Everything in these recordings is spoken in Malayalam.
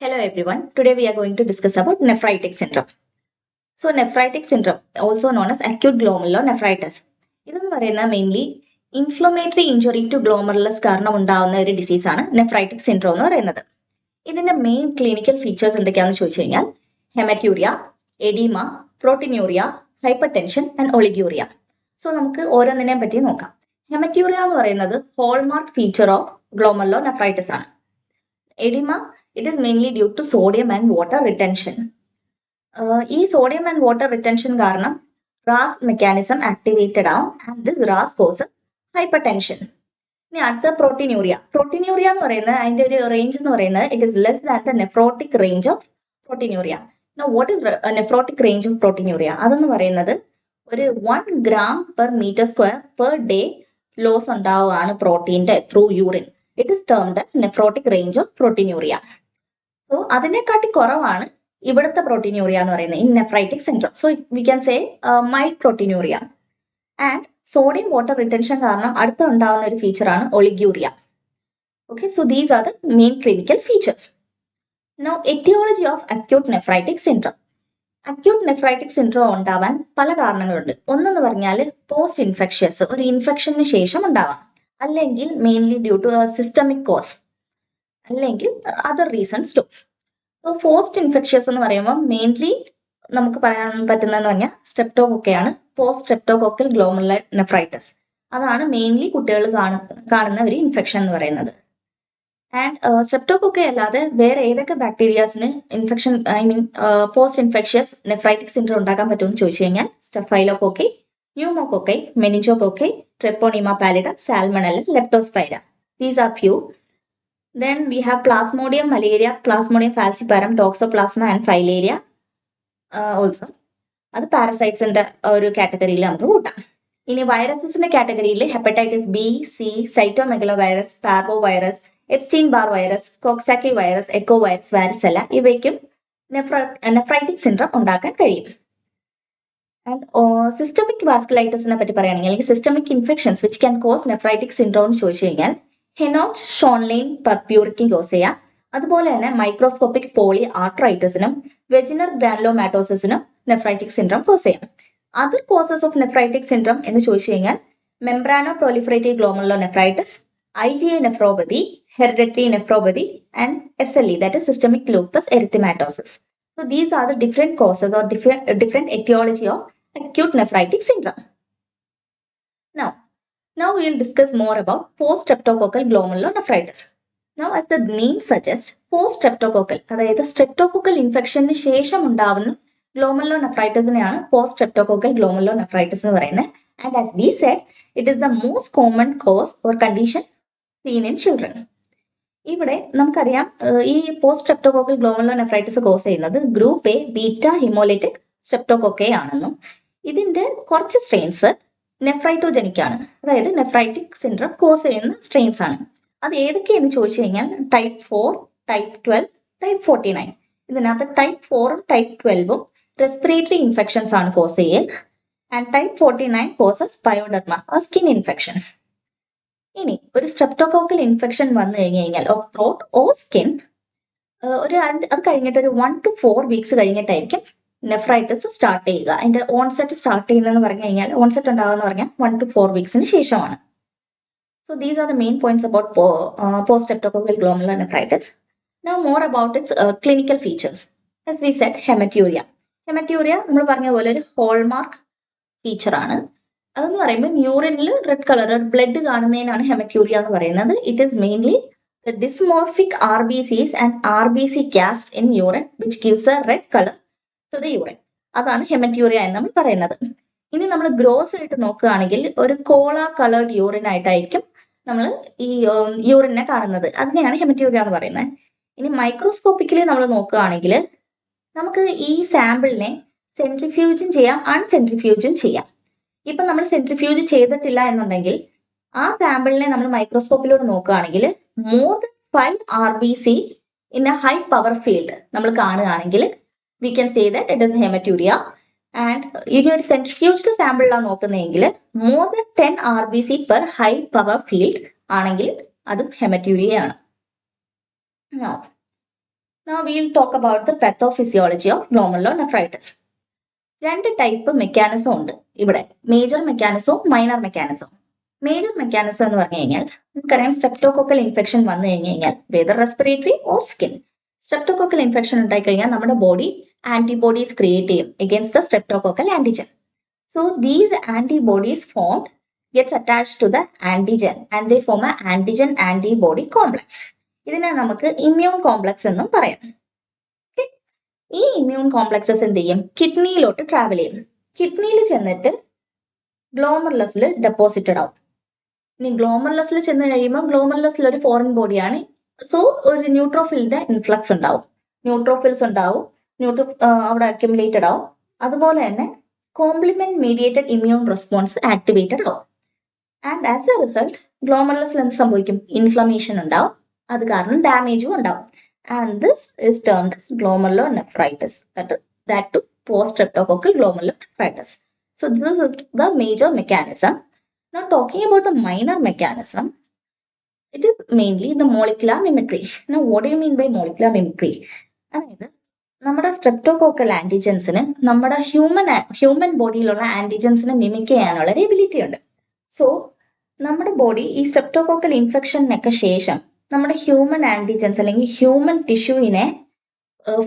Hello everyone. Today we are going to discuss about nephritic syndrome. So nephritic syndrome, also known as acute glomerulonephritis. ഇതെന്ന് പറയുന്നത് mainly inflammatory injury to glomerulus കാരണം ഉണ്ടാകുന്ന ഒരു ഡിസീസാണ് നെഫ്രൈറ്റിക് സിൻഡ്രോം എന്ന് പറയുന്നത്. ഇതിന്റെ മെയിൻ ക്ലിനിക്കൽ ഫീച്ചേഴ്സ് എന്തൊക്കെയാണെന്ന് ചോദിച്ചു കഴിഞ്ഞാൽ hematuria, edema, proteinuria, hypertension and oliguria. So നമുക്ക് ഓരോന്നിനെയും പറ്റി നോക്കാം. ഹെമറ്റ്യൂറിയ എന്ന് പറയുന്നത് ഹോൾമാർക്ക് ഫീച്ചർ ഓഫ് ഗ്ലോമറുലോനെഫ്രൈറ്റിസ് ആണ്. Oedema, it is mainly due to sodium and water retention. ഈ sodium and water retention കാരണം RAS mechanism activated ആവും and this RAS causes hypertension. ഇനി അടുത്ത പ്രോട്ടീനൂറിയ. പ്രോട്ടീനൂറിയ എന്ന് പറയുന്നത് അതിന്റെ ഒരു റേഞ്ച് എന്ന് പറയുന്നത് it is less than the nephrotic range of proteinuria. Now what is nephrotic range of proteinuria? അതെന്ന് പറയുന്നത് ഒരു 1 gram per meter square per day loss ഉണ്ടാവുകയാണ് പ്രോട്ടീന്റെ through urine. It is termed as nephrotic range of proteinuria. So അതിനെക്കാട്ടി കുറവാണ് ഇവിടുത്തെ പ്രോട്ടീനൂറിയ എന്ന് പറയുന്നത് in nephritic syndrome. So we can say mild proteinuria. And sodium water retention കാരണം അടുത്ത ഉണ്ടാവുന്ന ഒരു ഫീച്ചറാണ് ഒളിഗ്യൂറിയ. Okay, so these are the main clinical features. Now etiology of acute nephritic syndrome. Acute nephritic syndrome ഉണ്ടാവാൻ പല കാരണങ്ങളുണ്ട്. ഒന്നെന്ന് പറഞ്ഞാൽ പോസ്റ്റ് ഇൻഫെക്ഷ്യസ്, ഒരു ഇൻഫെക്ഷന് ശേഷം ഉണ്ടാവാം, അല്ലെങ്കിൽ mainly due to systemic cause, അല്ലെങ്കിൽ other reasons too. So post infectious എന്ന് പറയുമ്പോൾ മെയിൻലി നമുക്ക് പറയാൻ പറ്റുന്നതെന്ന് പറഞ്ഞാൽ സ്ട്രെപ്റ്റോകോക്കയാണ്. പോസ്റ്റ് സ്ട്രെപ്റ്റോകോക്കൽ ഗ്ലോമറുലോനെഫ്രൈറ്റിസ്, അതാണ് മെയിൻലി കുട്ടികൾ കാണുന്ന ഒരു ഇൻഫെക്ഷൻ എന്ന് പറയുന്നത്. ആൻഡ് സ്ട്രെപ്റ്റോകോക്കെ അല്ലാതെ വേറെ ഏതൊക്കെ ബാക്ടീരിയാസിന് infection post infectious nephritic syndrome ഉണ്ടാക്കാൻ പറ്റുമെന്ന് ചോദിച്ചു കഴിഞ്ഞാൽ സ്റ്റഫൈലോകോക്കെ, ന്യൂമോകോക്കെ, മെനിഞ്ചോകോക്കെ, ട്രെപ്പോണിമ പാലിഡം, സാൽമണella, ലെപ്റ്റോസ്പൈര. These are few. Then we have Plasmodium malaria, Plasmodium falciparum, Toxoplasma and Filaria also. അത് പാരസൈറ്റ്സിന്റെ ഒരു കാറ്റഗറിയിൽ നമുക്ക് കൂട്ടാം. ഇനി വൈറസസിന്റെ കാറ്റഗറിയിൽ hepatitis B, C, cytomegalovirus, parvovirus, Epstein Barr virus, coxsackievirus, echovirus, varicella ഇവയ്ക്കും നെഫ്രൈറ്റിക് സിൻഡ്രോം ഉണ്ടാക്കാൻ കഴിയും. ആൻഡ് സിസ്റ്റമിക് വാസ്കുലൈറ്റിസിനെ പറ്റി പറയുകയാണെങ്കിൽ അല്ലെങ്കിൽ systemic infections which can cause nephritic syndrome എന്ന് ചോദിച്ചു കഴിഞ്ഞാൽ ഹെനോച്ച് ഷോൺലൈൻ പർപ്യൂറിക്കിംഗോസിയ, അതുപോലെ തന്നെ മൈക്രോസ്കോപ്പിക് പോളി ആർട്രൈറ്റിസിനും വെജിനർ ഗ്രാനുലോമാറ്റോസിസിനും നെഫ്രൈറ്റിക് സിൻഡ്രോം കോസ് ചെയ്യാം. Other causes of nephritic syndrome എന്ന് ചോദിച്ചു കഴിഞ്ഞാൽ membranoproliferative glomerulonephritis, IgA nephropathy, hereditary nephropathy, and SLE, that is systemic lupus erythematosus. So these are the different causes or different etiology of acute nephritic syndrome. Now we will discuss more about post-streptococcal glomerulonephritis. Now as the name suggests, post-streptococcal, അതായത് സ്ട്രെപ്റ്റോകോക്കൽ ഇൻഫെക്ഷന് ശേഷം ഉണ്ടാവുന്ന ഗ്ലോമറുലോനെഫ്രൈറ്റിസിനെയാണ് പോസ്റ്റ് സ്ട്രെപ്റ്റോകോക്കൽ ഗ്ലോമറുലോനെഫ്രൈറ്റിസ് എന്ന് പറയുന്നത്. And as we said, it is the most common cause or condition seen in children. ഇവിടെ നമുക്കറിയാം ഈ പോസ്റ്റ് സ്ട്രെപ്റ്റോകോക്കൽ ഗ്ലോമറുലോനെഫ്രൈറ്റിസ് കോസ് ചെയ്യുന്നത് ഗ്രൂപ്പ് എ ബീറ്റ ഹിമോലൈറ്റിക് സ്ട്രെപ്റ്റോകോക്കെ ആണെന്നും ഇതിന്റെ കുറച്ച് സ്ട്രെയിൻസ് നെഫ്രൈറ്റോജനിക് ആണ്, അതായത് നെഫ്രൈറ്റിക് സിൻഡ്രോം കോസ് ചെയ്യുന്ന സ്ട്രെയിൻസ് ആണ്. അത് ഏതൊക്കെയെന്ന് ചോദിച്ചു കഴിഞ്ഞാൽ ടൈപ്പ് 4, ടൈപ്പ് 12, ടൈപ്പ് 49. ഇതിനകത്ത് ടൈപ്പ് 4ഉം ടൈപ്പ് 12ഉം റെസ്പിറേറ്ററി ഇൻഫെക്ഷൻസ് ആണ് കോസ് ചെയ്യുക. And type 49 causes pyoderma, skin infection. ഇനി ഒരു സ്ട്രെപ്റ്റോകോക്കൽ ഇൻഫെക്ഷൻ വന്നു കഴിഞ്ഞാൽ ഓഫ് ത്രോട്ട് ഓർ സ്കിൻ അത് കഴിഞ്ഞിട്ട് ഒരു 1 to 4 വീക്സ് കഴിഞ്ഞിട്ടായിരിക്കും നെഫ്രൈറ്റിസ് സ്റ്റാർട്ട് ചെയ്യുക. അതിന്റെ ഓൺസെറ്റ് സ്റ്റാർട്ട് ചെയ്യുന്നതെന്ന് പറഞ്ഞു കഴിഞ്ഞാൽ ഓൺസെറ്റ് ഉണ്ടാകുന്ന പറഞ്ഞാൽ 1 to 4 വീക്സിന് ശേഷമാണ്. So these are the main points about post streptococcal glomerulonephritis. Now more about its clinical features. As we said haematuria. Haematuria നമ്മൾ പറഞ്ഞ പോലെ ഒരു ഹോൾമാർക്ക് ഫീച്ചറാണ്. അതെന്ന് പറയുമ്പോൾ യൂറിനിൽ റെഡ് കളർ ബ്ലഡ് കാണുന്നതിനാണ് ഹെമറ്റ്യൂരിയ എന്ന് പറയുന്നത്. It is mainly the dysmorphic RBCs and RBC cast in urine which gives a red colour to the urine. അതാണ് ഹെമറ്റ്യൂരിയ എന്ന് നമ്മൾ പറയുന്നത്. ഇനി നമ്മൾ ഗ്രോസ് ആയിട്ട് നോക്കുകയാണെങ്കിൽ ഒരു കോള കളേർഡ് യൂറിൻ ആയിട്ടായിരിക്കും നമ്മൾ ഈ യൂറിനെ കാണുന്നത്. അതിനെയാണ് ഹെമറ്റ്യൂരിയ എന്ന് പറയുന്നത്. ഇനി മൈക്രോസ്കോപ്പിക്കലി നമ്മൾ നോക്കുകയാണെങ്കിൽ നമുക്ക് ഈ സാമ്പിളിനെ സെൻട്രിഫ്യൂജും ചെയ്യാം, അൺസെൻട്രിഫ്യൂജും ചെയ്യാം. ഇപ്പം നമ്മൾ സെൻട്രിഫ്യൂജ് ചെയ്തിട്ടില്ല എന്നുണ്ടെങ്കിൽ ആ സാമ്പിളിനെ നമ്മൾ മൈക്രോസ്കോപ്പിലൂടെ നോക്കുകയാണെങ്കിൽ more than 5 RBC in a high power field നമ്മൾ കാണുകയാണെങ്കിൽ we can say that it is haematuria. And ഈ ഒരു സെൻട്രിഫ്യൂജ്ഡ് സാമ്പിളിലാണ് നോക്കുന്നതെങ്കിൽ more than 10 RBC per high power field ആണെങ്കിൽ അതും ഹെമറ്റ്യൂരിയ ആണ്. Now we'll talk about the pathophysiology of glomerulonephritis. രണ്ട് ടൈപ്പ് മെക്കാനിസം ഉണ്ട് ഇവിടെ, മേജർ മെക്കാനിസവും മൈനർ മെക്കാനിസവും. മേജർ മെക്കാനിസം എന്ന് പറഞ്ഞു കഴിഞ്ഞാൽ നമുക്കറിയാം, സ്ട്രെപ്റ്റോകോക്കൽ ഇൻഫെക്ഷൻ വന്നു കഴിഞ്ഞാൽ whether respiratory or skin, streptococcal infection ഉണ്ടായി കഴിഞ്ഞാൽ നമ്മുടെ ബോഡി ആന്റിബോഡീസ് ക്രിയേറ്റ് ചെയ്യും against the streptococcal antigen. So these antibodies formed gets attached to the antigen and they form a antigen antibody complex. ഇതിനെ നമുക്ക് ഇമ്മ്യൂൺ കോംപ്ലക്സ് എന്നും പറയാം. ഈ ഇമ്മ്യൂൺ കോംപ്ലക്സസ് എന്ത് ചെയ്യും, കിഡ്നിയിലോട്ട് ട്രാവൽ ചെയ്യും. കിഡ്നിയിൽ ചെന്നിട്ട് ഗ്ലോമർലസിൽ ഡെപ്പോസിറ്റഡ് ആവും. ഇനി ഗ്ലോമർലസിൽ ചെന്ന് കഴിയുമ്പോൾ ഗ്ലോമർലസിൽ ഒരു ഫോറിൻ ബോഡിയാണ്. സോ ഒരു ന്യൂട്രോഫിലിന്റെ ഇൻഫ്ലക്സ് ഉണ്ടാവും, ന്യൂട്രോഫിൽസ് ഉണ്ടാവും, അവിടെ അക്യുമുലേറ്റഡ് ആവും. അതുപോലെ തന്നെ complement mediated immune response activated ആവും. ആൻഡ് ആസ് എ റിസൾട്ട് ഗ്ലോമർലസിൽ എന്ത് സംഭവിക്കും, ഇൻഫ്ലമേഷൻ ഉണ്ടാവും, അത് കാരണം ഡാമേജും ഉണ്ടാവും. And this is termed as glomerulonephritis, that to post-streptococcal glomerulonephritis. So this is the major mechanism. Now talking about the minor mechanism, it is mainly the molecular mimicry. Now what do you mean by molecular mimicry? അതായത് നമ്മുടെ സ്ട്രെപ്റ്റോകോക്കൽ ആന്റിജൻസിന് നമ്മുടെ ഹ്യൂമൻ ബോഡിയിലുള്ള ആന്റിജൻസിനെ മിമിക് ചെയ്യാനുള്ള ഒരു എബിലിറ്റി ഉണ്ട്. സോ നമ്മുടെ ബോഡി ഈ സ്ട്രെപ്റ്റോകോക്കൽ ഇൻഫെക്ഷനൊക്കെ ശേഷം നമ്മുടെ ഹ്യൂമൻ ആന്റിജൻസ് അല്ലെങ്കിൽ ഹ്യൂമൻ ടിഷ്യൂവിനെ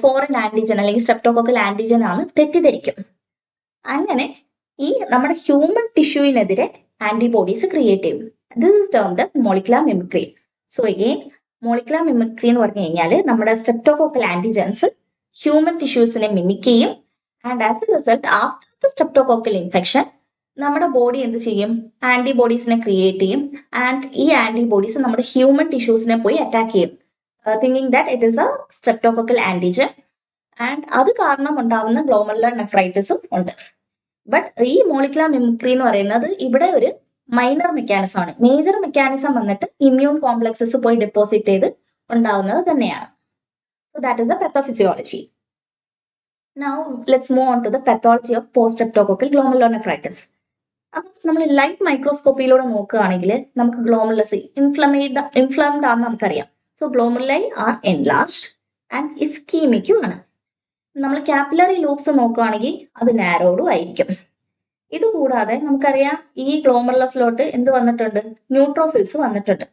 ഫോറിൻ ആന്റിജൻ അല്ലെങ്കിൽ സ്ട്രെപ്റ്റോകോക്കൽ ആന്റിജൻ ആണ് തെറ്റിദ്ധരിക്കും. അങ്ങനെ ഈ നമ്മുടെ ഹ്യൂമൻ ടിഷ്യൂവിനെതിരെ ആന്റിബോഡീസ് ക്രിയേറ്റ് ചെയ്യും. This is termed as molecular mimicry. So again molecular mimicry എന്ന് പറഞ്ഞു കഴിഞ്ഞാൽ നമ്മുടെ സ്ട്രെപ്റ്റോകോക്കൽ ആന്റിജൻസ് ഹ്യൂമൻ ടിഷ്യൂസിനെ മിമിക് ചെയ്യും. And as a result after the streptococcal infection നമ്മുടെ ബോഡി എന്ത് ചെയ്യും, ആന്റിബോഡീസിനെ ക്രിയേറ്റ് ചെയ്യും. ആൻഡ് ഈ ആന്റിബോഡീസ് നമ്മുടെ ഹ്യൂമൻ ടിഷ്യൂസിനെ പോയി അറ്റാക്ക് ചെയ്യും, thinking that it is A streptococcal antigen. And അത് കാരണം ഉണ്ടാവുന്ന ഗ്ലോമറുലോനെഫ്രൈറ്റിസും ഉണ്ട്. ബട്ട് ഈ മോളിക്കുലർ മിമിക്രി എന്ന് പറയുന്നത് ഇവിടെ ഒരു മൈനർ മെക്കാനിസം ആണ്. മേജർ മെക്കാനിസം വന്നിട്ട് ഇമ്മ്യൂൺ കോംപ്ലക്സസ് പോയി ഡെപ്പോസിറ്റ് ചെയ്ത് ഉണ്ടാവുന്നത് തന്നെയാണ്. So that is the pathophysiology. Now let's move on to the pathology of post-streptococcal glomerulonephritis. അപ്പം നമ്മൾ ലൈറ്റ് മൈക്രോസ്കോപ്പിയിലൂടെ നോക്കുകയാണെങ്കിൽ നമുക്ക് ഗ്ലോമർലസ് ഇൻഫ്ലംഡ് ആണെന്ന് നമുക്കറിയാം. സോ ഗ്ലോമർലൈ ആർ എൻലാർജ്ഡ് ആൻഡ് ഇസ്കീമിക്കും ആണ്. നമ്മൾ കാപ്പിലറി ലൂപ്സ് നോക്കുകയാണെങ്കിൽ അത് നാരോഡും ആയിരിക്കും. ഇതുകൂടാതെ നമുക്കറിയാം ഈ ഗ്ലോമർലസിലോട്ട് എന്ത് വന്നിട്ടുണ്ട്, ന്യൂട്രോഫിൽസ് വന്നിട്ടുണ്ട്.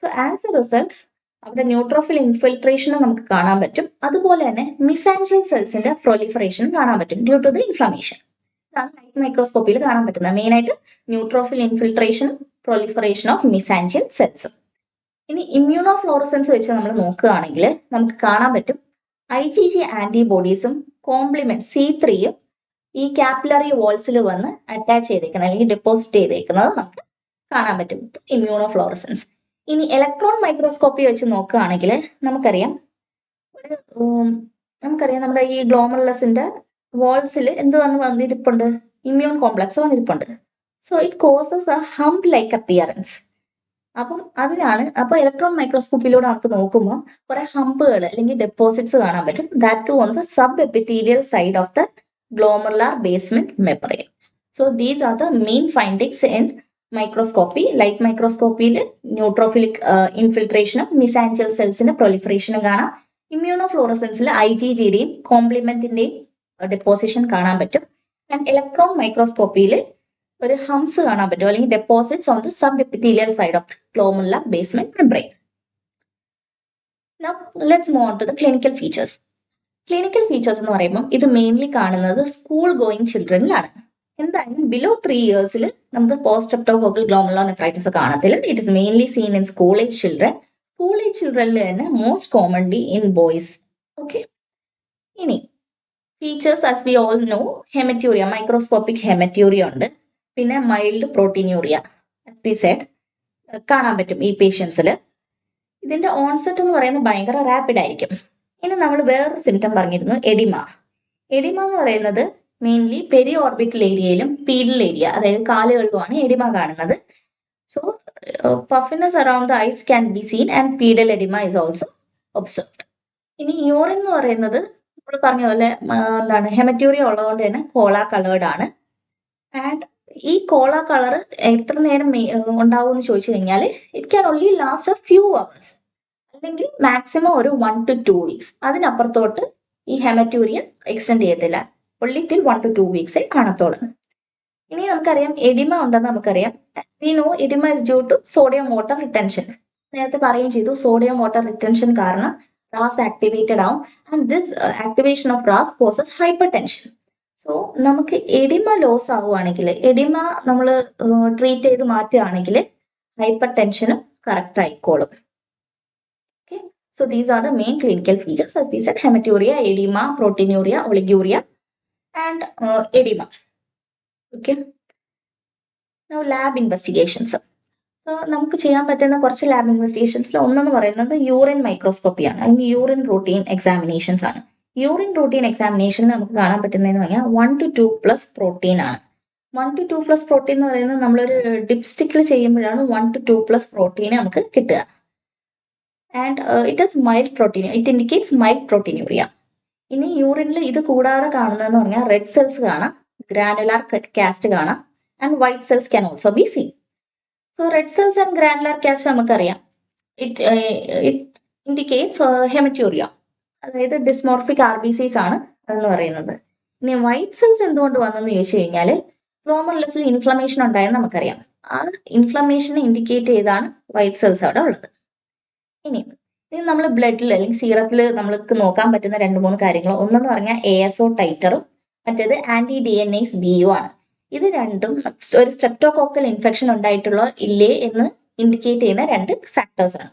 സോ ആസ് എ റിസൾട്ട് അവിടെ ന്യൂട്രോഫിൽ ഇൻഫിൽട്രേഷൻ നമുക്ക് കാണാൻ പറ്റും. അതുപോലെ തന്നെ മിസാൻജിയൽ സെൽസിന്റെ പ്രൊലിഫറേഷനും കാണാൻ പറ്റും ഡ്യൂ ടു ദി ഇൻഫ്ലമേഷൻ. ഇതാണ് ലൈറ്റ് മൈക്രോസ്കോപ്പിയിൽ കാണാൻ പറ്റുന്നത്. മെയിൻ ആയിട്ട് ന്യൂട്രോഫിൽ ഇൻഫിൽട്രേഷനും പ്രൊലിഫറേഷൻ ഓഫ് മിസാൻജിയൽ സെൽസും. ഇനി ഇമ്മ്യൂണോ ഫ്ലോറസൻസ് വെച്ച് നമ്മൾ നോക്കുകയാണെങ്കിൽ നമുക്ക് കാണാൻ പറ്റും IgG ആന്റിബോഡീസും കോംപ്ലിമെന്റ് C3യും ഈ കാപ്പിലറി വാൾസിൽ വന്ന് അറ്റാച്ച് ചെയ്തേക്കുന്നത് അല്ലെങ്കിൽ ഡെപ്പോസിറ്റ് ചെയ്തേക്കുന്നത് നമുക്ക് കാണാൻ പറ്റും, ഇമ്മ്യൂണോ ഫ്ലോറസൻസ്. ഇനി ഇലക്ട്രോൺ മൈക്രോസ്കോപ്പി വെച്ച് നോക്കുകയാണെങ്കിൽ നമുക്കറിയാം നമ്മുടെ ഈ ഗ്ലോമർലസിന്റെ വാൾസിൽ എന്ത് വന്നിരിപ്പുണ്ട്, ഇമ്മ്യൂൺ കോംപ്ലക്സ് വന്നിരിപ്പുണ്ട്. So it causes a hump like appearance. അപ്പൊ ഇലക്ട്രോൺ മൈക്രോസ്കോപ്പിലൂടെ നമുക്ക് നോക്കുമ്പോൾ കുറെ ഹമ്പുകൾ അല്ലെങ്കിൽ ഡെപ്പോസിറ്റ്സ് കാണാൻ പറ്റും. That too on the subepithelial side of the glomerular basement membrane. So these are the main findings in microscopy. Light മൈക്രോസ്കോപ്പിയിൽ ന്യൂട്രോഫിലിക് ഇൻഫിൽട്രേഷനും മിസാൻജിയൽ സെൽസിന്റെ പ്രൊലിഫറേഷനും കാണാം. ഇമ്മ്യൂണോ ഫ്ലോറസൻസിൽ IgGയുടെയും കോംപ്ലിമെന്റിന്റെയും ഡെപ്പോസിഷൻ കാണാൻ പറ്റും. ആൻഡ് ഇലക്ട്രോൺ മൈക്രോസ്കോപ്പിയിൽ ഒരു ഹംസ് കാണാൻ പറ്റും അല്ലെങ്കിൽ deposits on the subepithelial side of glomerular basement membrane. Now let's move on to the clinical features. Clinical features എന്ന് പറയുമ്പോൾ ഇത് മെയിൻലി കാണുന്നത് സ്കൂൾ ഗോയിങ് ചിൽഡ്രനിലാണ്. എന്തായാലും ബിലോ 3 years നമുക്ക് പോസ്റ്റ്-സ്ട്രെപ്റ്റോകോക്കൽ ഗ്ലോമറുലോനെഫ്രൈറ്റിസ് കാണത്തില്ല. It is mainly seen in school age children. School age ചിൽഡ്രനിൽ തന്നെ most commonly in boys. Okay, ഇനി features as we all know, haematuria, microscopic haematuria ഉണ്ട്. പിന്നെ mild proteinuria as we Z കാണാൻ പറ്റും ഈ പേഷ്യൻസിൽ. ഇതിന്റെ ഓൺസെറ്റ് എന്ന് പറയുന്നത് ഭയങ്കര റാപ്പിഡ് ആയിരിക്കും. ഇനി നമ്മൾ വേറൊരു സിംറ്റം പറഞ്ഞിരുന്നു, എഡിമ. എഡിമ എന്ന് പറയുന്നത് മെയിൻലി പെരി ഓർബിറ്റൽ ഏരിയയിലും പീഡൽ ഏരിയ, അതായത് കാലുകളിലുമാണ് എഡിമ കാണുന്നത്. So puffiness around the eyes can be seen and pedal oedema is also observed. ഇനി യൂറിൻ എന്ന് പറയുന്നത് നമ്മൾ പറഞ്ഞ പോലെ ഹെമറ്റ്യൂറിയ ഉള്ളതുകൊണ്ട് തന്നെ കോള കളേർഡ് ആണ്. ആൻഡ് ഈ കോള കളർ എത്ര നേരം ഉണ്ടാവും എന്ന് ചോദിച്ചു കഴിഞ്ഞാൽ it can only last a few hours. അല്ലെങ്കിൽ മാക്സിമം ഒരു 1 to 2 വീക്സ്. അതിനപ്പുറത്തോട്ട് ഈ ഹെമറ്റൂരിയ എക്സ്റ്റെൻഡ് ചെയ്യത്തില്ല. ഒൺലി ടിൽ 1 to 2 വീക്സേ കാണത്തോളൂ. ഇനി നമുക്കറിയാം എഡിമ ഉണ്ടെന്ന് നമുക്കറിയാം. We know oedema is due to sodium water retention. നേരത്തെ പറയുകയും ചെയ്തു, സോഡിയം വാട്ടർ റിട്ടൻഷൻ കാരണം റാസ് ആക്ടിവേറ്റഡ് ആവും. And this activation of RAS causes hypertension. സോ നമുക്ക് എഡിമ ലോസ് ആവുകയാണെങ്കിൽ, എഡിമ നമ്മൾ ട്രീറ്റ് ചെയ്ത് മാറ്റുകയാണെങ്കിൽ ഹൈപ്പർ ടെൻഷനും കറക്റ്റ് ആയിക്കോളും. Okay, so these are the main clinical features, as we said: hematuria, edema, proteinuria, oliguria, and edema. Okay, now lab investigations. So നമുക്ക് ചെയ്യാൻ പറ്റുന്ന കുറച്ച് ലാബ് ഇൻവെസ്റ്റിഗേഷൻസിൽ ഒന്നെന്ന് പറയുന്നത് യൂറിൻ മൈക്രോസ്കോപ്പിയാണ്, അല്ലെങ്കിൽ യൂറിൻ റൂട്ടീൻ എക്സാമിനേഷൻസ് ആണ്. യൂറിൻ റൂട്ടീൻ എക്സാമിനേഷനിൽ നമുക്ക് കാണാൻ പറ്റുന്നതെന്ന് പറഞ്ഞാൽ 1 to 2+ പ്രോട്ടീൻ ആണ്. 1 to 2+ പ്രോട്ടീൻ എന്ന് പറയുന്നത് നമ്മളൊരു ഡിപ്സ്റ്റിക്കിൽ ചെയ്യുമ്പോഴാണ് 1 to 2+ പ്രോട്ടീൻ നമുക്ക് കിട്ടുക. And it is mild protein, it indicates mild proteinuria. ഇനി യൂറിനിൽ ഇത് കൂടാതെ കാണുന്നതെന്ന് പറഞ്ഞാൽ റെഡ് സെൽസ് കാണാം, ഗ്രാനുലാർ കാസ്റ്റ് കാണാം, and white cells can also be seen. So red cells and granular cast നമുക്കറിയാം, ഇറ്റ് ഇൻഡിക്കേറ്റ്സ് ഹെമറ്റൂറിയ, അതായത് ഡിസ്മോർഫിക് RBCs ആണ് എന്ന് പറയുന്നത്. ഇനി വൈറ്റ് സെൽസ് എന്തുകൊണ്ട് വന്നെന്ന് ചോദിച്ചു കഴിഞ്ഞാൽ ഗ്ലോമർലസിൽ ഇൻഫ്ലമേഷൻ ഉണ്ടായെന്ന് നമുക്കറിയാം. ആ ഇൻഫ്ലമേഷനെ ഇൻഡിക്കേറ്റ് ചെയ്താണ് വൈറ്റ് സെൽസ് അവിടെ ഉള്ളത്. ഇനി നമ്മൾ ബ്ലഡിൽ അല്ലെങ്കിൽ സീറത്തിൽ നമ്മൾക്ക് നോക്കാൻ പറ്റുന്ന 2-3 കാര്യങ്ങൾ. ഒന്നെന്ന് പറഞ്ഞാൽ ASO ടൈറ്ററും മറ്റേത് anti-DNase B-യും ആണ്. ഇത് രണ്ടും ഒരു സ്ട്രെപ്റ്റോകോക്കൽ ഇൻഫെക്ഷൻ ഉണ്ടായിട്ടുള്ള ഇല്ലേ എന്ന് ഇൻഡിക്കേറ്റ് ചെയ്യുന്ന 2 ഫാക്ടേഴ്സ് ആണ്.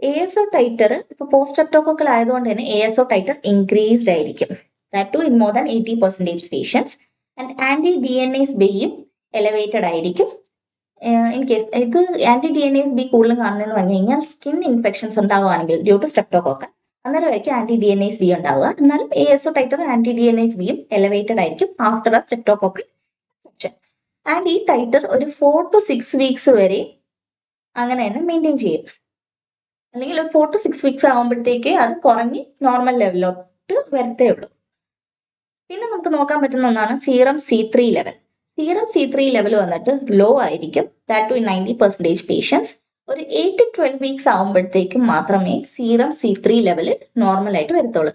ASO ടൈറ്റർ ഇപ്പൊ പോസ്റ്റ് സ്ട്രെപ്റ്റോകോക്കൽ ആയതുകൊണ്ട് തന്നെ ASO ടൈറ്റർ ഇൻക്രീസ്ഡ് ആയിരിക്കും, that too in more than 80% patients. And anti-DNase B-യും എലവേറ്റഡ് ആയിരിക്കും. ഇൻ കേസ് ഇത് anti-DNase B കൂടുതലും കാണുന്നതെന്ന് പറഞ്ഞു കഴിഞ്ഞാൽ സ്കിൻ ഇൻഫെക്ഷൻസ് ഉണ്ടാവുകയാണെങ്കിൽ ഡ്യൂ ടു സ്ട്രെപ്റ്റോകോക്കൽ, അന്നേരമായിരിക്കും anti-DNase B ഉണ്ടാവുക. എന്നാലും ASO ടൈറ്ററും anti-DNase B-യും എലവേറ്റഡ് ആയിരിക്കും ആഫ്റ്റർ ആ സ്ട്രെപ്റ്റോകോക്കൽ ഇൻഫെക്ഷൻ. ആൻഡ് ഈ ടൈറ്റർ ഒരു 4 to 6 വീക്സ് വരെ അങ്ങനെ തന്നെ മെയിൻറ്റെയിൻ ചെയ്യും. അല്ലെങ്കിൽ ഒരു 4 to 6 വീക്സ് ആകുമ്പോഴത്തേക്ക് അത് കുറഞ്ഞ് നോർമൽ ലെവലിലോട്ട് വരത്തേ ഉള്ളൂ. പിന്നെ നമുക്ക് നോക്കാൻ പറ്റുന്ന ഒന്നാണ് serum C3 level. Serum C3 level വന്നിട്ട് ലോ ആയിരിക്കും, ദാറ്റ് ടു 90% പേഷ്യൻസ്. ഒരു 8 to 12 വീക്സ് ആകുമ്പോഴത്തേക്കും മാത്രമേ സീറം C3 ലെവൽ നോർമൽ ആയിട്ട് വരത്തുള്ളൂ.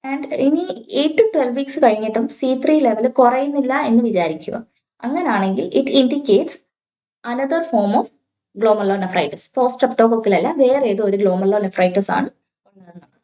ആൻഡ് ഇനി 8 to 12 വീക്സ് കഴിഞ്ഞിട്ടും C3 ലെവൽ കുറയുന്നില്ല എന്ന് വിചാരിക്കുക. അങ്ങനാണെങ്കിൽ it indicates another form of glomerulonephritis. Post streptococcal അല്ല, വേറെ ഏതോ ഒരു ഗ്ലോമർലോനെഫ്രൈറ്റിസ് ആണ് ഉള്ളതെന്നുള്ളത്.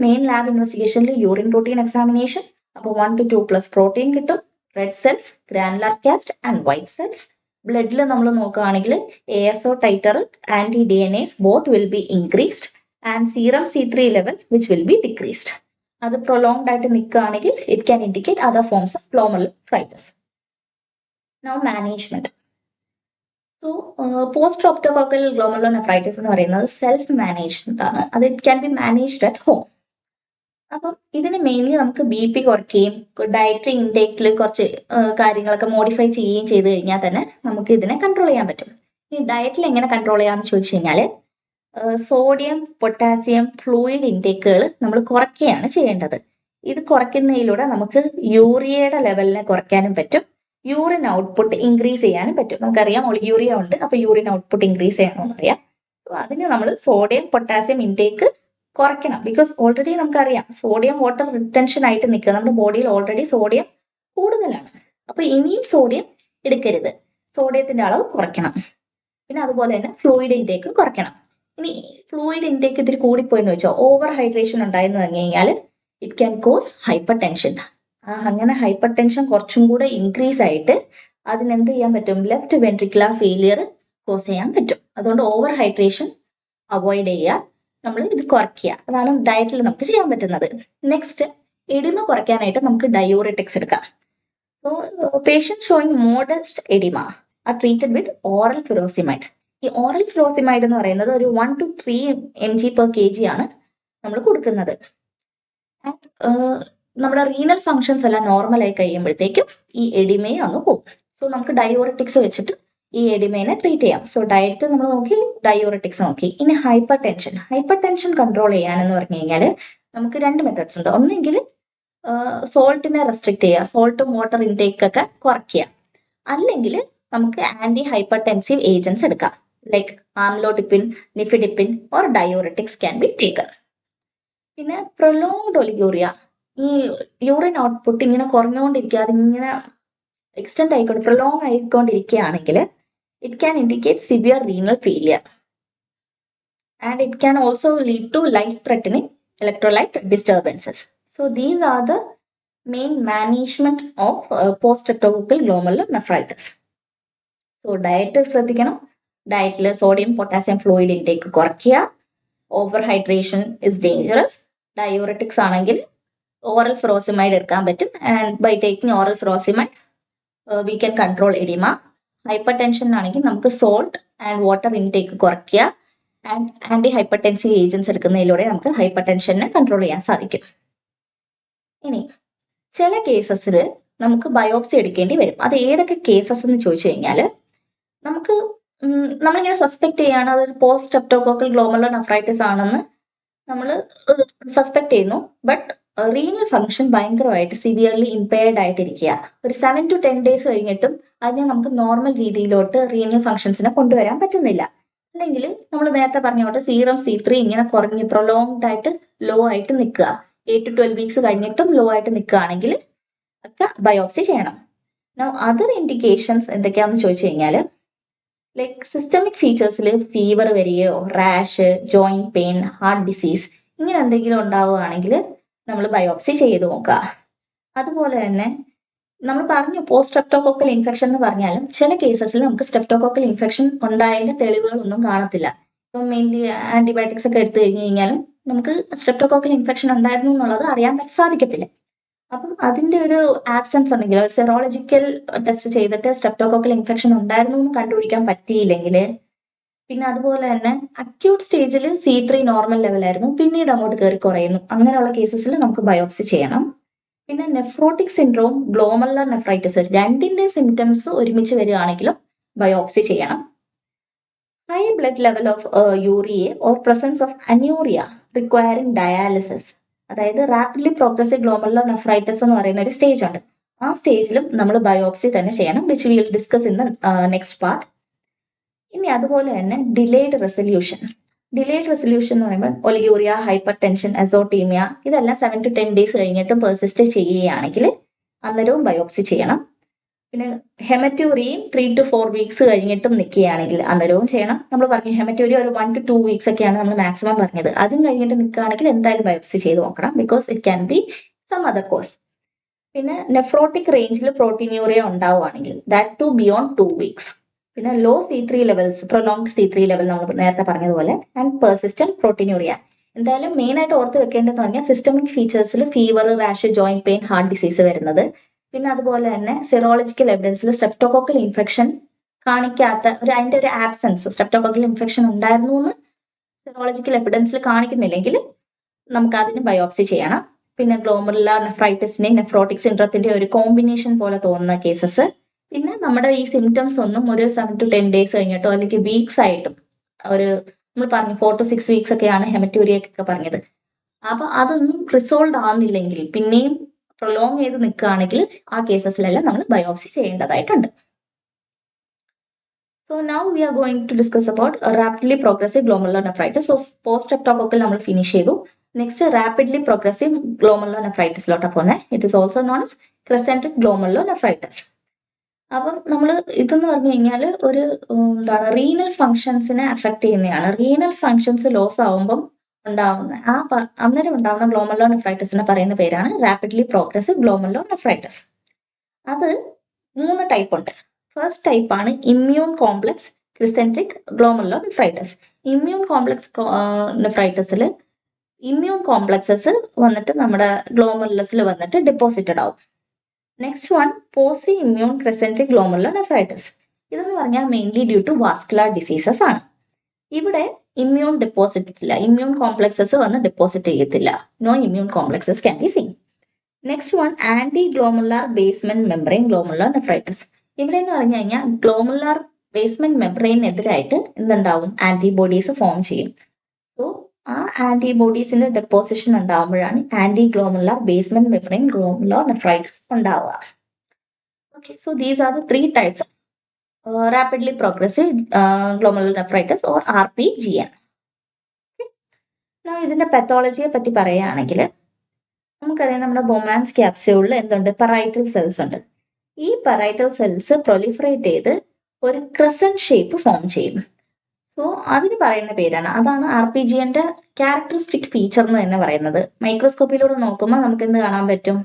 മെയിൻ ലാബ് ഇൻവെസ്റ്റിഗേഷനിൽ യൂറിൻ റൂട്ടീൻ എക്സാമിനേഷൻ. അപ്പോൾ 1 to 2+ പ്രോട്ടീൻ കിട്ടും, red cells, granular cast and white cells. ബ്ലഡിൽ നമ്മൾ നോക്കുകയാണെങ്കിൽ ASO ടൈറ്റർ, anti-DNase both will be increased and serum C3 level which will be decreased. അത് പ്രൊലോങ്ഡ് ആയിട്ട് നിൽക്കുകയാണെങ്കിൽ it can indicate other forms of glomerulonephritis. Now management. So post streptococcal ഗ്ലോമർലോനെഫ്രൈറ്റിസ് എന്ന് പറയുന്നത് സെൽഫ് മാനേജ്മെന്റ് ആണ്. അത് it can B managed at home. അപ്പം ഇതിന് മെയിൻലി നമുക്ക് BP കുറയ്ക്കുകയും ഡയറ്ററി ഇൻടേക്കിൽ കുറച്ച് കാര്യങ്ങളൊക്കെ മോഡിഫൈ ചെയ്യുകയും ചെയ്ത് കഴിഞ്ഞാൽ തന്നെ നമുക്ക് ഇതിനെ കൺട്രോൾ ചെയ്യാൻ പറ്റും. ഈ ഡയറ്റിൽ എങ്ങനെ കൺട്രോൾ ചെയ്യാമെന്ന് ചോദിച്ചു കഴിഞ്ഞാൽ സോഡിയം, പൊട്ടാസ്യം, ഫ്ലൂയിഡ് ഇൻടേക്കുകൾ നമ്മൾ കുറയ്ക്കുകയാണ് ചെയ്യേണ്ടത്. ഇത് കുറയ്ക്കുന്നതിലൂടെ നമുക്ക് യൂറിയയുടെ ലെവലിനെ കുറയ്ക്കാനും പറ്റും, യൂറിൻ ഔട്ട്പുട്ട് ഇൻക്രീസ് ചെയ്യാനും പറ്റും. നമുക്കറിയാം ഒളിയൂറിയ ഉണ്ട്, അപ്പോൾ യൂറിൻ ഔട്ട്പുട്ട് ഇൻക്രീസ് ചെയ്യണമെന്ന് അറിയാം. സോ അതിന് നമ്മൾ സോഡിയം, പൊട്ടാസ്യം ഇൻടേക്ക് കുറയ്ക്കണം. ബിക്കോസ് ഓൾറെഡി നമുക്കറിയാം സോഡിയം വാട്ടർ റിട്ടൻഷൻ ആയിട്ട് നിൽക്കുക, നമ്മുടെ ബോഡിയിൽ ഓൾറെഡി സോഡിയം കൂടുതലാണ്. അപ്പൊ ഇനിയും സോഡിയം എടുക്കരുത്, സോഡിയത്തിന്റെ അളവ് കുറയ്ക്കണം. പിന്നെ അതുപോലെ തന്നെ ഫ്ലൂയിഡ് ഇൻടേക്ക് കുറയ്ക്കണം. ഇനി ഫ്ലൂയിഡ് ഇൻടേക്ക് ഇത്തിരി കൂടിപ്പോയെന്ന് വെച്ചോ, ഓവർ ഹൈഡ്രേഷൻ ഉണ്ടായെന്ന് പറഞ്ഞു കഴിഞ്ഞാൽ it can cos hyper tension. അങ്ങനെ ഹൈപ്പർ ടെൻഷൻ കുറച്ചും കൂടെ ഇൻക്രീസ് ആയിട്ട് അതിനെന്ത് ചെയ്യാൻ പറ്റും, ലെഫ്റ്റ് വെൻട്രിക്കുലർ ഫെയിലിയർ കോസ് ചെയ്യാൻ പറ്റും. അതുകൊണ്ട് ഓവർ ഹൈഡ്രേഷൻ അവോയ്ഡ് ചെയ്യുക, നമ്മൾ ഇത് കുറയ്ക്കുക. അതാണ് ഡയറ്റിൽ നമുക്ക് ചെയ്യാൻ പറ്റുന്നത്. നെക്സ്റ്റ്, എഡിമ കുറയ്ക്കാനായിട്ട് നമുക്ക് ഡയൂററ്റിക്സ് എടുക്കാം. So patients showing modest oedema are treated with oral furosemide. ഈ ഓറൽ ഫുറോസിമൈഡ് എന്ന് പറയുന്നത് ഒരു 1 to 3 mg/kg ആണ് നമ്മൾ കൊടുക്കുന്നത്. നമ്മുടെ റീനൽ ഫങ്ഷൻസ് എല്ലാം നോർമൽ ആയി കഴിയുമ്പോഴത്തേക്കും ഈ എഡിമയെ അങ്ങ് പോകും. സോ നമുക്ക് ഡയൂററ്റിക്സ് വെച്ചിട്ട് ഈ എഡിമേനെ ട്രീറ്റ് ചെയ്യാം. സോ ഡയറ്റ് നമ്മൾ നോക്കി, ഡയൂററ്റിക്സ് നോക്കി. ഇനി ഹൈപ്പർ ടെൻഷൻ കൺട്രോൾ ചെയ്യാനെന്ന് പറഞ്ഞു കഴിഞ്ഞാൽ നമുക്ക് 2 മെത്തേഡ്സ് ഉണ്ട്. ഒന്നെങ്കിൽ സോൾട്ടിനെ റെസ്ട്രിക്ട് ചെയ്യുക, സോൾട്ടും വാട്ടർ ഇൻടേക്ക് ഒക്കെ കുറയ്ക്കുക. അല്ലെങ്കിൽ നമുക്ക് ആന്റി ഹൈപ്പർ ടെൻസീവ് ഏജൻസ് എടുക്കാം. like amlodipine, nifedipine or diuretics can be taken. പിന്നെ പ്രൊലോങ്ഡ് ഒലിഗൂറിയ, ഈ യൂറിൻ ഔട്ട്പുട്ട് ഇങ്ങനെ കുറഞ്ഞുകൊണ്ടിരിക്കാതെ ഇങ്ങനെ എക്സ്റ്റെൻഡ് ആയിക്കൊണ്ട് prolong ആയിക്കൊണ്ടിരിക്കുകയാണെങ്കിൽ it can indicate severe renal failure and it can also lead to life-threatening electrolyte disturbances. So these are the main management of post-streptococcal glomerulonephritis. So diet ശ്രദ്ധിക്കണം, ഡയറ്റിൽ സോഡിയം പൊട്ടാസ്യം ഫ്ലൂയിഡ് ഇൻടേക്ക് കുറയ്ക്കുക, over hydration is dangerous. Diuretics ആണെങ്കിൽ ഓറൽ ഫുറോസിമൈഡ് എടുക്കാൻ പറ്റും, and by taking oral furosemide we can control oedema. Hypertension ആണെങ്കിൽ നമുക്ക് സോൾട്ട് ആൻഡ് വാട്ടർ ഇൻടേക്ക് കുറയ്ക്കുക, and antihypertensive agents എടുക്കുന്നതിലൂടെ നമുക്ക് ഹൈപ്പർ ടെൻഷനെ കൺട്രോൾ ചെയ്യാൻ സാധിക്കും. ഇനി ചില കേസസിൽ നമുക്ക് ബയോപ്സി എടുക്കേണ്ടി വരും. അത് ഏതൊക്കെ കേസസ് എന്ന് ചോദിച്ചു കഴിഞ്ഞാൽ, നമുക്ക് നമ്മളിങ്ങനെ സസ്പെക്ട് ചെയ്യാണ് അതൊരു പോസ്റ്റ് സ്ട്രെപ്റ്റോകോക്കൽ ഗ്ലോമെറുലോനെഫ്രൈറ്റിസ് ആണെന്ന് നമ്മൾ സസ്പെക്ട് ചെയ്യുന്നു. ബട്ട് റീനൽ ഫംഗ്ഷൻ ഭയങ്കരമായിട്ട് സിവിയർലി ഇമ്പയർഡ് ആയിട്ടിരിക്കുക, ഒരു 7 to 10 days കഴിഞ്ഞിട്ടും അതിനെ നമുക്ക് നോർമൽ രീതിയിലോട്ട് റീനൽ ഫംഗ്ഷൻസിനെ കൊണ്ടുവരാൻ പറ്റുന്നില്ല. അല്ലെങ്കിൽ നമ്മൾ നേരത്തെ പറഞ്ഞോട്ട് സീറം C3 ഇങ്ങനെ കുറഞ്ഞ് പ്രൊലോങ്ഡ് ആയിട്ട് ലോ ആയിട്ട് നിൽക്കുക, 8 to 12 weeks കഴിഞ്ഞിട്ടും ലോ ആയിട്ട് നിൽക്കുകയാണെങ്കിൽ ഒക്കെ ബയോപ്സി ചെയ്യണം. അതർ ഇൻഡിക്കേഷൻസ് എന്തൊക്കെയാണെന്ന് ചോദിച്ചു കഴിഞ്ഞാൽ, ലൈക്ക് സിസ്റ്റമിക് ഫീച്ചേഴ്സിൽ ഫീവർ വരികയോ rash, joint pain, heart disease ഇങ്ങനെ എന്തെങ്കിലും ഉണ്ടാവുകയാണെങ്കിൽ നമ്മൾ ബയോപ്സി ചെയ്ത് നോക്കുക. അതുപോലെ തന്നെ നമ്മൾ പറഞ്ഞു പോസ്റ്റ് സ്ട്രെപ്റ്റോകോക്കൽ ഇൻഫെക്ഷൻ എന്ന് പറഞ്ഞാലും ചില കേസസിൽ നമുക്ക് സ്ട്രെപ്റ്റോകോക്കൽ ഇൻഫെക്ഷൻ ഉണ്ടായതിന്റെ തെളിവുകളൊന്നും കാണത്തില്ല. ഇപ്പം മെയിൻലി ആന്റിബയോട്ടിക്സ് ഒക്കെ എടുത്തു കഴിഞ്ഞ് കഴിഞ്ഞാലും നമുക്ക് സ്ട്രെപ്റ്റോകോക്കൽ ഇൻഫെക്ഷൻ ഉണ്ടായിരുന്നു എന്നുള്ളത് അറിയാൻ സാധിക്കത്തില്ല. അപ്പം അതിന്റെ ഒരു ആബ്സെൻസ് ഉണ്ടെങ്കിൽ, സെറോളജിക്കൽ ടെസ്റ്റ് ചെയ്തിട്ട് സ്ട്രെപ്റ്റോകോക്കൽ ഇൻഫെക്ഷൻ ഉണ്ടായിരുന്നു എന്ന് കണ്ടുപിടിക്കാൻ പറ്റിയില്ലെങ്കിൽ, പിന്നെ അതുപോലെ തന്നെ അക്യൂട്ട് സ്റ്റേജിൽ C3 നോർമൽ ലെവലായിരുന്നു, പിന്നീട് അങ്ങോട്ട് കയറി കുറയുന്നു, അങ്ങനെയുള്ള കേസസിൽ നമുക്ക് ബയോപ്സി ചെയ്യണം. പിന്നെ നെഫ്രോട്ടിക് സിൻഡ്രോം, ഗ്ലോമറുലർ നെഫ്രൈറ്റിസ് രണ്ടിന്റെ സിംറ്റംസ് ഒരുമിച്ച് വരികയാണെങ്കിലും ബയോപ്സി ചെയ്യണം. High blood level of urea or presence of anuria requiring dialysis, അതായത് റാപ്പിഡ്ലി പ്രോഗ്രസീവ് ഗ്ലോമറുലോനെഫ്രൈറ്റിസ് എന്ന് പറയുന്ന ഒരു സ്റ്റേജ് ഉണ്ട്. ആ സ്റ്റേജിലും നമ്മൾ ബയോപ്സി തന്നെ ചെയ്യണം, which we will discuss in the next part. ഇനി അതുപോലെ തന്നെ ഡിലേഡ് റെസൊല്യൂഷൻ എന്ന് പറയുമ്പോൾ ഒലിഗൂറിയ, ഹൈപ്പർ ടെൻഷൻ, അസോട്ടീമിയ ഇതെല്ലാം 7 to 10 days കഴിഞ്ഞിട്ടും പെർസിസ്റ്റ് ചെയ്യുകയാണെങ്കിൽ അന്നേരവും ബയോപ്സി ചെയ്യണം. പിന്നെ ഹെമറ്റൂറിയും 3 to 4 weeks കഴിഞ്ഞിട്ടും നിൽക്കുകയാണെങ്കിൽ അന്നേരവും ചെയ്യണം. നമ്മൾ പറഞ്ഞു ഹെമറ്റൂരി ഒരു 1 to 2 weeks ഒക്കെയാണ് നമ്മൾ മാക്സിമം പറഞ്ഞത്. അതും കഴിഞ്ഞിട്ട് നിൽക്കുകയാണെങ്കിൽ എന്തായാലും ബയോപ്സി ചെയ്ത് നോക്കണം, because it can be some other cause. പിന്നെ നെഫ്രോട്ടിക് റേഞ്ചിൽ പ്രോട്ടീനൂറിയ ഉണ്ടാവുകയാണെങ്കിൽ ദാറ്റ് ടു ബിയോണ്ട് 2 weeks. പിന്നെ low C3 levels, prolonged C3 level നമ്മൾ നേരത്തെ പറഞ്ഞതുപോലെ, ആൻഡ് പെർസിസ്റ്റന്റ് പ്രോട്ടീനൂറിയ. എന്തായാലും മെയിൻ ആയിട്ട് ഓർത്ത് വെക്കേണ്ടതെന്ന് പറഞ്ഞാൽ സിസ്റ്റമിക് ഫീച്ചേഴ്സിൽ fever, rash, joint pain, heart disease വരുന്നത്. പിന്നെ അതുപോലെ തന്നെ സെറോളജിക്കൽ എവിഡൻസിൽ സ്ട്രെപ്റ്റോകോക്കൽ ഇൻഫെക്ഷൻ കാണിക്കാത്ത അതിന്റെ ഒരു ആബ്സെൻസ്, സ്ട്രെപ്റ്റോകോക്കൽ ഇൻഫെക്ഷൻ ഉണ്ടായിരുന്നു എന്ന് സെറോളജിക്കൽ എവിഡൻസിൽ കാണിക്കുന്നില്ലെങ്കിൽ നമുക്ക് അതിന് ബയോപ്സി ചെയ്യണം. പിന്നെ ഗ്ലോമറുലാർ നെഫ്രൈറ്റിസിന്റെയും നെഫ്രോട്ടിക് സിൻഡ്രോത്തിന്റെ ഒരു കോമ്പിനേഷൻ പോലെ തോന്നുന്ന കേസസ്. പിന്നെ നമ്മുടെ ഈ സിംറ്റംസ് ഒന്നും ഒരു 7 to 10 days കഴിഞ്ഞിട്ടോ അല്ലെങ്കിൽ വീക്സ് ആയിട്ടും, ഒരു നമ്മൾ പറഞ്ഞു 4 to 6 weeks ഒക്കെയാണ് ഹെമറ്റൂരിയൊക്കെ പറഞ്ഞത്. അപ്പൊ അതൊന്നും റിസോൾവ് ആവുന്നില്ലെങ്കിൽ, പിന്നെയും പ്രൊലോങ് ചെയ്ത് നിൽക്കുകയാണെങ്കിൽ ആ കേസസിലെല്ലാം നമ്മൾ ബയോപ്സി ചെയ്യേണ്ടതായിട്ടുണ്ട്. So now we are going to discuss about rapidly progressive glomerulonephritis. So post streptococcal നമ്മൾ ഫിനിഷ് ചെയ്തു. നെക്സ്റ്റ് റാപ്പിഡ്ലി പ്രോഗ്രസീവ് ഗ്ലോമറുലോനെഫ്രൈറ്റിസിലോട്ടാണ് പോകുന്നത്. It is also known as crescentic glomerulonephritis. അപ്പം നമ്മൾ ഇതെന്ന് പറഞ്ഞു കഴിഞ്ഞാൽ ഒരു എന്താണ് റീനൽ ഫങ്ഷൻസിനെ അഫക്ട് ചെയ്യുന്നതാണ്. റീനൽ ഫങ്ഷൻസ് ലോസ് ആവുമ്പം ഉണ്ടാവുന്ന അന്നേരം ഉണ്ടാവുന്ന ഗ്ലോമറുലോനെഫ്രൈറ്റിസിനെ പറയുന്ന പേരാണ് റാപ്പിഡ്ലി പ്രോഗ്രസീവ് ഗ്ലോമറുലോനെഫ്രൈറ്റിസ്. അത് 3 ടൈപ്പ് ഉണ്ട്. ഫസ്റ്റ് ടൈപ്പ് ആണ് immune complex crescentic glomerulonephritis. Immune complex നെഫ്രൈറ്റിസിൽ ഇമ്മ്യൂൺ കോംപ്ലക്സസ് വന്നിട്ട് നമ്മുടെ ഗ്ലോമറുലസിൽ വന്നിട്ട് ഡെപ്പോസിറ്റഡ് ആവും. Next one pauci immune crescentic glomerulonephritis. ഇതെന്ന് പറഞ്ഞാൽ mainly due to vascular diseases ആണ്. ഇവിടെ ഇമ്മ്യൂൺ ഡെപ്പോസിറ്റ് ഇല്ല, ഇമ്മ്യൂൺ കോംപ്ലക്സസ് വന്ന് ഡെപ്പോസിറ്റ് ചെയ്യത്തില്ല. No immune complexes can be seen. Next one anti glomerular basement membrane glomerulonephritis. ഇവിടെ എന്ന് പറഞ്ഞു കഴിഞ്ഞാൽ ഗ്ലോമുലാർ ബേസ്മെന്റ് മെംബ്രെയിനെതിരായിട്ട് എന്തുണ്ടാവും, ആന്റിബോഡീസ് ഫോം ചെയ്യും. സോ ആ ആന്റിബോഡീസിന്റെ ഡെപ്പോസിഷൻ ഉണ്ടാവുമ്പോഴാണ് anti glomerular basement membrane glomerulonephritis ഉണ്ടാവുക. Okay, so these are the 3 types of rapidly progressive glomerular nephritis or RPGN. ഇതിന്റെ പത്തോളജിയെ പറ്റി പറയുകയാണെങ്കിൽ നമുക്കറിയാം നമ്മുടെ ബൊമാൻസ് ക്യാപ്സ്യൂളിൽ എന്തുണ്ട്, പെറൈറ്റൽ സെൽസ് ഉണ്ട്. ഈ പെറൈറ്റൽ സെൽസ് പ്രൊലിഫറേറ്റ് ചെയ്ത് ഒരു ക്രസന്റ് ഷേപ്പ് ഫോം ചെയ്യും. സോ അതിന് പറയുന്ന പേരാണ്, അതാണ് RPGന്റെ ക്യാരക്ടറിസ്റ്റിക് ഫീച്ചർ എന്ന് തന്നെ പറയുന്നത്. മൈക്രോസ്കോപ്പിലൂടെ നോക്കുമ്പോൾ നമുക്ക് എന്ത് കാണാൻ പറ്റും,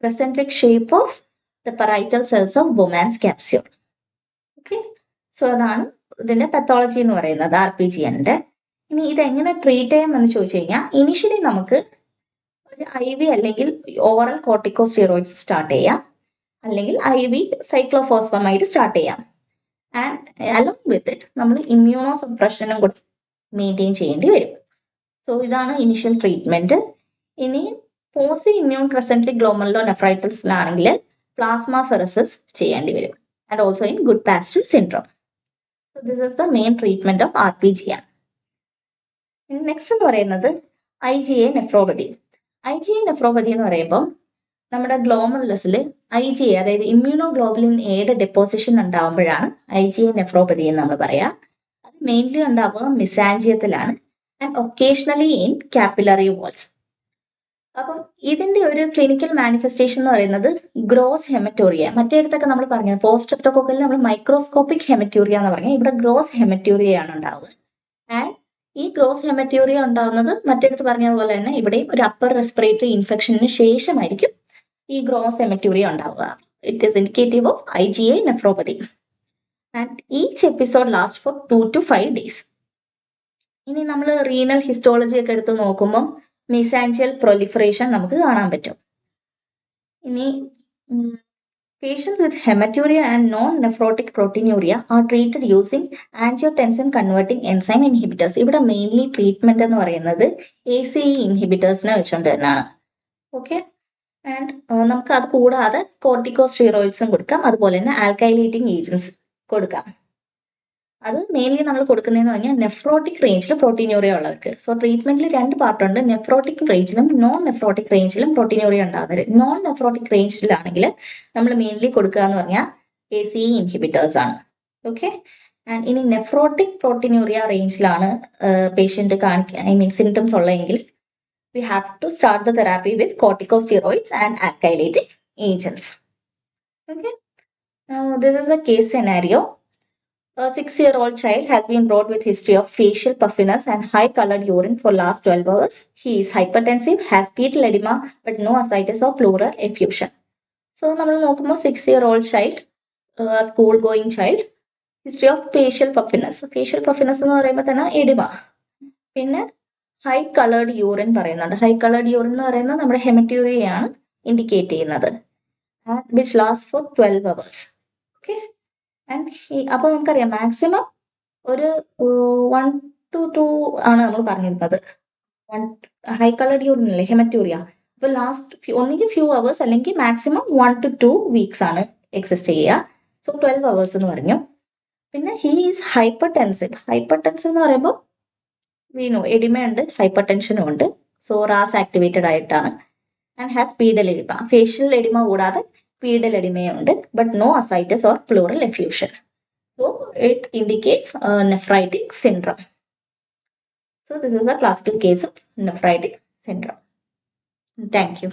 crescentic shape of the parietal cells of Bowman's capsule. Okay, so അതാണ് ഇതിന്റെ പത്തോളജി എന്ന് പറയുന്നത് RPGന്റെ. ഇനി ഇതെങ്ങനെ ട്രീറ്റ് ചെയ്യാമെന്ന് ചോദിച്ചു കഴിഞ്ഞാൽ, ഇനിഷ്യലി നമുക്ക് ഒരു IV അല്ലെങ്കിൽ ഓറൽ കോർട്ടിക്കോസ്റ്റീറോയിഡ്സ് സ്റ്റാർട്ട് ചെയ്യാം, അല്ലെങ്കിൽ IV സൈക്ലോഫോസ്ഫമൈഡ് സ്റ്റാർട്ട് ചെയ്യാം. ആൻഡ് അലോങ് വിത്ത് ഇറ്റ് നമ്മൾ ഇമ്മ്യൂണോ സപ്രഷനും കൂടി മെയിൻറ്റെയിൻ ചെയ്യേണ്ടി വരും. സോ ഇതാണ് ഇനിഷ്യൽ ട്രീറ്റ്മെന്റ്. ഇനി പോസ്റ്റ് ഇമ്മ്യൂൺ ക്രസെൻട്രിക് ഗ്ലോമറുലർ നെഫ്രൈറ്റിസിലാണെങ്കിൽ പ്ലാസ്മ ഫെറസിസ് ചെയ്യേണ്ടി വരും. And also in Goodpasture syndrome. So this is the main treatment of RPGN. Next എന്ന് പറയുന്നത് IgA നെഫ്രോപ്പതി. IgA നെഫ്രോപ്പതി എന്ന് പറയുമ്പോൾ നമ്മുടെ ഗ്ലോമറുലസിൽ IgA, അതായത് ഇമ്മ്യൂണോഗ്ലോബുലിൻ എയുടെ ഡെപ്പോസിഷൻ ഉണ്ടാകുമ്പോഴാണ് IgA നെഫ്രോപ്പതി എന്ന് നമ്മൾ പറയാം. അത് മെയിൻലി ഉണ്ടാവുക മിസാൻജിയത്തിലാണ് and occasionally in capillary walls. അപ്പം ഇതിന്റെ ഒരു ക്ലിനിക്കൽ മാനിഫെസ്റ്റേഷൻ എന്ന് പറയുന്നത് ഗ്രോസ് ഹെമറ്റോറിയ. മറ്റേടത്തൊക്കെ നമ്മൾ പറഞ്ഞത് പോസ്റ്റ് സ്ട്രെപ്റ്റോകോക്കലിൽ നമ്മൾ മൈക്രോസ്കോപ്പിക് ഹെമറ്റോറിയ എന്ന് പറഞ്ഞാൽ, ഇവിടെ ഗ്രോസ് ഹെമറ്റോറിയയാണ് ഉണ്ടാവുക. ആൻഡ് ഈ ഗ്രോസ് ഹെമറ്റോറിയ ഉണ്ടാകുന്നത് മറ്റേടത്ത് പറഞ്ഞതുപോലെ തന്നെ ഇവിടെയും ഒരു അപ്പർ റെസ്പിറേറ്ററി ഇൻഫെക്ഷന് ശേഷമായിരിക്കും ഈ ഗ്രോസ് ഹെമറ്റോറിയ ഉണ്ടാവുക. It is indicative of IgA nephropathy. And each episode last for 2 to 5 days. ഇനി നമ്മൾ റീനൽ ഹിസ്റ്റോളജി ഒക്കെ എടുത്ത് നോക്കുമ്പോൾ മെസാൻജിയൽ പ്രൊലിഫറേഷൻ നമുക്ക് കാണാൻ പറ്റും. ഇനി patients with hematuria and non-nephrotic proteinuria are treated using angiotensin converting enzyme inhibitors. ഇവിടെ മെയിൻലി ട്രീറ്റ്മെന്റ് എന്ന് പറയുന്നത് ACE ഇൻഹിബിറ്റേഴ്സിനെ വെച്ചുകൊണ്ട് തന്നെയാണ്. ഓക്കെ, ആൻഡ് നമുക്ക് അത് കൂടാതെ കോർട്ടിക്കോസ്റ്റീറോയിഡ്സും കൊടുക്കാം, അതുപോലെ തന്നെ ആൽക്കൈലേറ്റിംഗ് ഏജൻസ് കൊടുക്കാം. അത് മെയിൻലി നമ്മൾ കൊടുക്കുന്നതെന്ന് പറഞ്ഞാൽ നെഫ്രോട്ടിക് റേഞ്ചിൽ പ്രോട്ടീനൂറിയ ഉള്ളവർക്ക്. സോ ട്രീറ്റ്മെന്റിൽ 2 പാർട്ടുണ്ട്, നെഫ്രോട്ടിക് റേഞ്ചിലും നോൺ നെഫ്രോട്ടിക് റേഞ്ചിലും പ്രോട്ടീനൂറിയ ഉണ്ടാകുന്നത്. നോൺ നെഫ്രോട്ടിക് റേഞ്ചിലാണെങ്കിൽ നമ്മൾ മെയിൻലി കൊടുക്കുക എന്ന് പറഞ്ഞാൽ ACE ഇൻഹിബിറ്റേഴ്സ് ആണ്. ഓക്കെ, ആൻഡ് ഇനി നെഫ്രോട്ടിക് പ്രോട്ടീനൂറിയ റേഞ്ചിലാണ് പേഷ്യന്റ് സിംറ്റംസ് ഉള്ളതെങ്കിൽ we have to start the therapy with corticosteroids and alkylating agents. Okay, now this is a case scenario. A 6-year-old child has been brought with history of facial puffiness and high colored urine for last 12 hours. He is hypertensive, has pedal edema but no ascites or pleural effusion. So നമ്മൾ നോക്കുമ്പോൾ 6-year-old child, school going child, history of facial puffiness. Facial puffiness എന്ന് പറയുമ്പോൾ തന്നെ എഡിമ, പിന്നെ ഹൈ കളേർഡ് യൂറിൻ പറയുന്നുണ്ട്. ഹൈ കളേർഡ് യൂറിൻ എന്ന് പറയുന്നത് നമ്മുടെ ഹെമറ്റൂറിയയാണ് ഇൻഡിക്കേറ്റ് ചെയ്യുന്നത്, which last for 12 hours. Okay, and അപ്പോൾ നമുക്കറിയാം മാക്സിമം ഒരു 1 to 2 ആണ് നമ്മൾ പറഞ്ഞിരുന്നത്. ഹൈ കളേർഡ് യൂറിൻ അല്ലേ ഹെമറ്റൂറിയ. അപ്പോൾ ലാസ്റ്റ് ഒന്നുകിൽ ഫ്യൂ അവേഴ്സ് അല്ലെങ്കിൽ മാക്സിമം 1 to 2 weeks ആണ് എക്സിസ്റ്റ് ചെയ്യുക. സോ 12 hours എന്ന് പറഞ്ഞു. പിന്നെ he is hypertensive. Hypertensive എന്ന് പറയുമ്പോൾ വീണു എഡിമയുണ്ട്, ഹൈപ്പർ ടെൻഷനും ഉണ്ട്. സോ റാസ് ആക്ടിവേറ്റഡ് ആയിട്ടാണ്. And has pedal oedema. Facial oedema കൂടാതെ പീഡൽ എഡിമയുണ്ട്, but no ascites or pleural effusion. So it indicates nephritic syndrome. So this is A classical case of nephritic syndrome. Thank U.